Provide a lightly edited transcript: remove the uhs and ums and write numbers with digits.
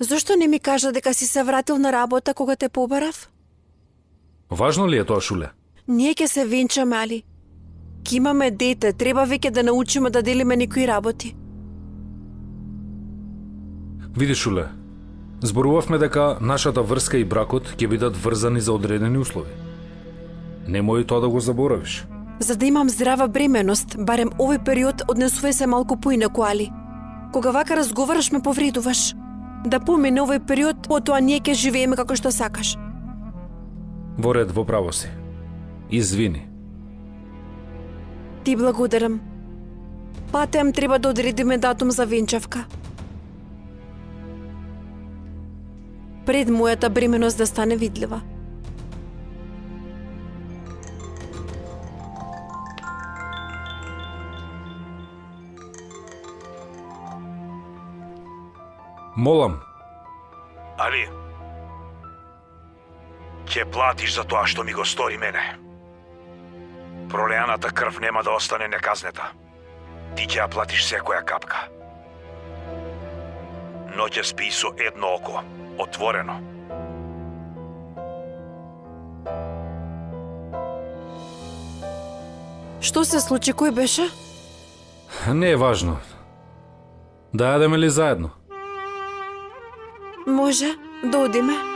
Зошто не ми кажа дека си се вратил на работа кога те побарав? Важно ли е тоа, Шуле? Ние ќе се венчаме, Али. Ке имаме дете, треба веќе да научиме да делиме некои работи. Види, Шуле, зборувавме дека нашата врска и бракот ќе бидат врзани за одредени услови. Немој тоа да го заборавиш. За да имам здрава бременост, барем овој период однесувај се малку поинаку, Али. Кога вака разговараш ме повредуваш. Да помине овој период, потоа ние ќе живееме како што сакаш. Во ред, во право си. Извини. Ти благодарам. Патем треба да одредиме датум за венчавка. Пред мојата бременост да стане видлива. Молам. Али, ќе платиш за тоа што ми го стори мене. Пролеаната крв нема да остане неказнета. Ти ќе ја платиш секоја капка. Но ќе спи со едно око, отворено. Што се случи, кој беше? Не е важно. Да јадеме ли заедно? Може, да одиме.